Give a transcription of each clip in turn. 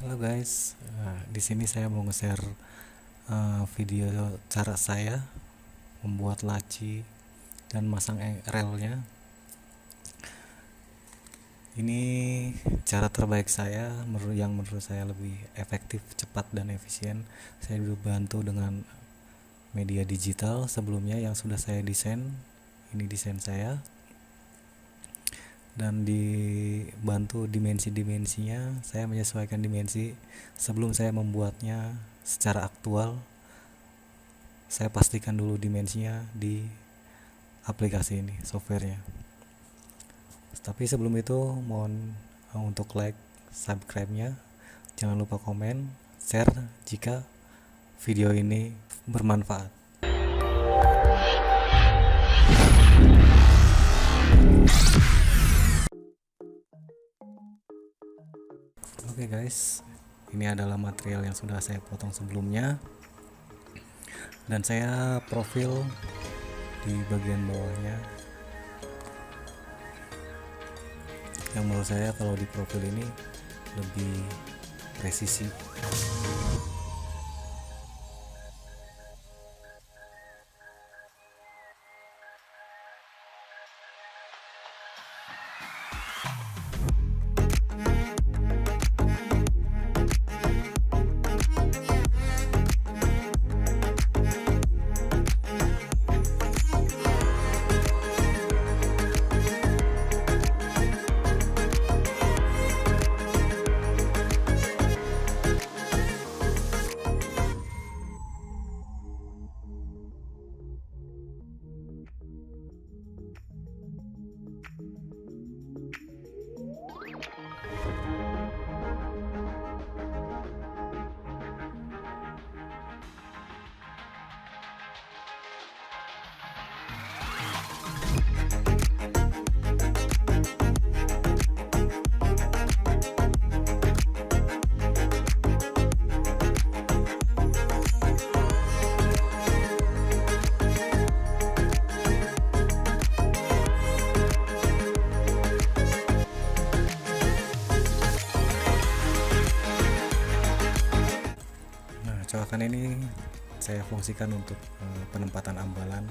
Halo guys, di sini saya mau nge-share video cara saya membuat laci dan masang relnya. Ini cara terbaik saya, yang menurut saya lebih efektif, cepat dan efisien. Saya dibantu dengan media digital sebelumnya yang sudah saya desain. Ini desain saya dan dibantu dimensi-dimensinya. Saya menyesuaikan dimensi sebelum saya membuatnya secara aktual. Saya pastikan dulu dimensinya di aplikasi ini, softwarenya. Tapi sebelum itu mohon untuk like, subscribe-nya. Jangan lupa komen, share jika video ini bermanfaat. Oke guys, ini adalah material yang sudah saya potong sebelumnya. Dan saya profil di bagian bawahnya, yang menurut saya kalau di profil ini lebih presisi. Coakan ini saya fungsikan untuk penempatan ambalan.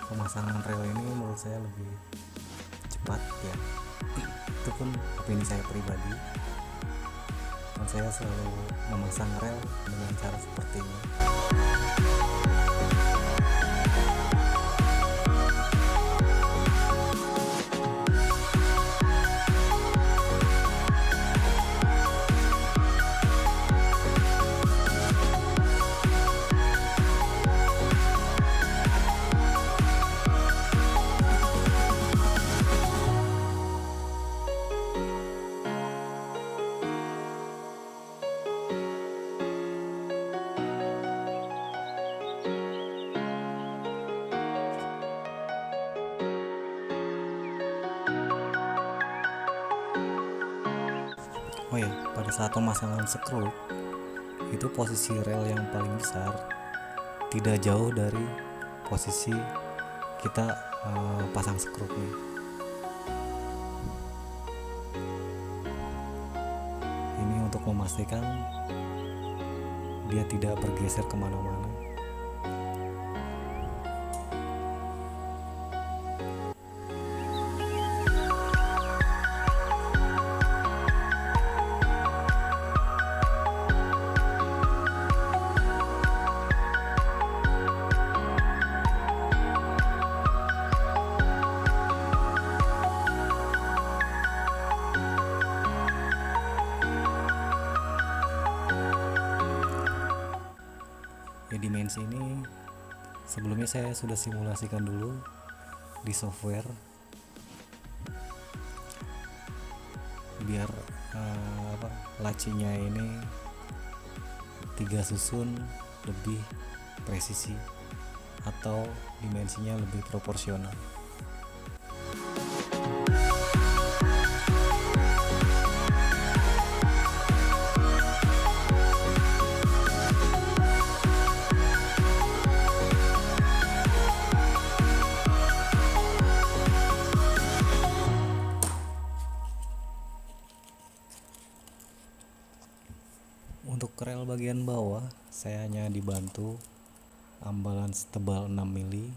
Pemasangan rel ini menurut saya lebih cepat ya. Itu pun opini saya pribadi, dan saya selalu memasang rel dengan cara seperti ini. Oh ya, pada saat pemasangan skru itu posisi rel yang paling besar tidak jauh dari posisi kita pasang skrupnya. Ini untuk memastikan dia tidak bergeser kemana-mana. Ya, dimensi ini sebelumnya saya sudah simulasikan dulu di software biar lacinya ini 3 susun lebih presisi atau dimensinya lebih proporsional. Untuk rel bagian bawah saya hanya dibantu ambalan setebal 6 mili.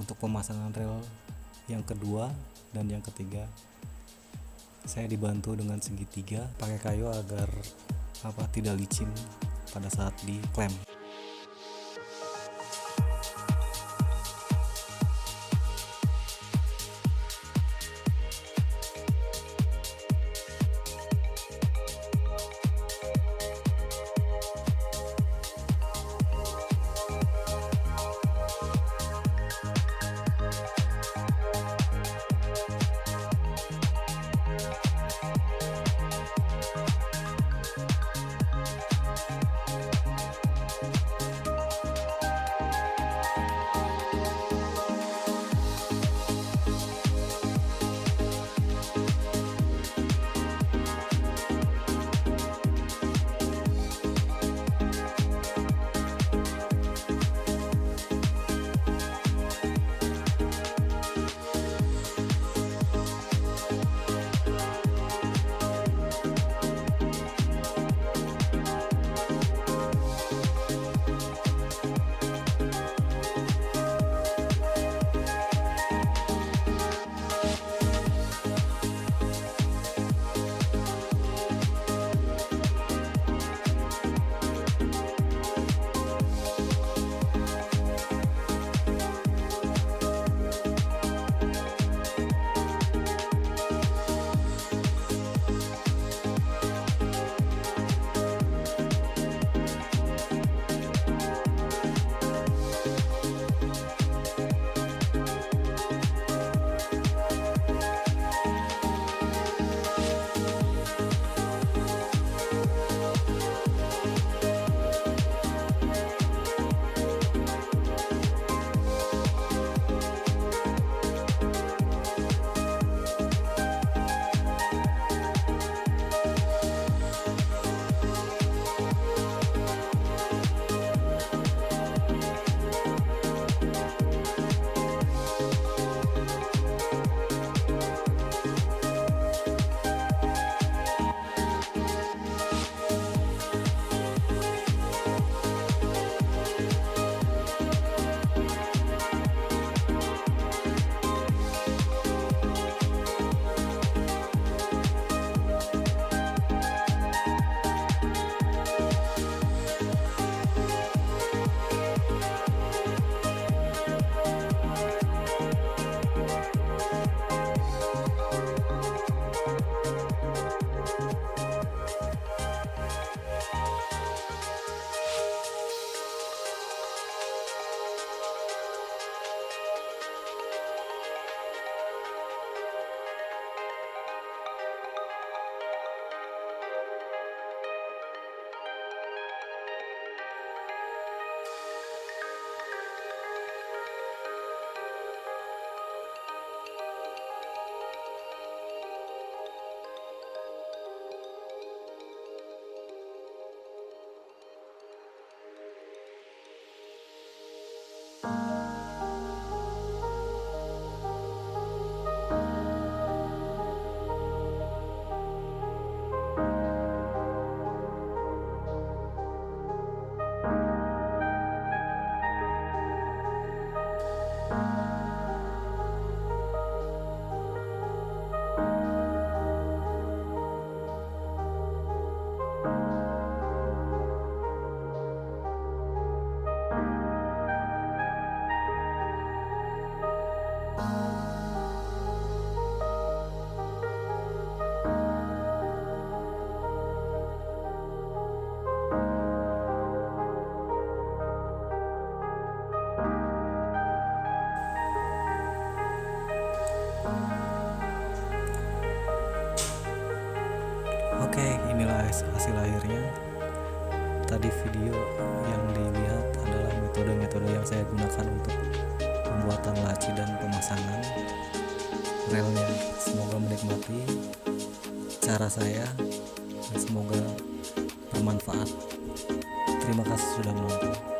Untuk pemasangan rel yang kedua dan yang ketiga saya dibantu dengan segitiga pakai kayu agar tidak licin pada saat diklem. hasil akhirnya. Tadi video yang dilihat adalah metode-metode yang saya gunakan untuk pembuatan laci dan pemasangan relnya. Semoga menikmati cara saya dan semoga bermanfaat. Terima kasih sudah menonton.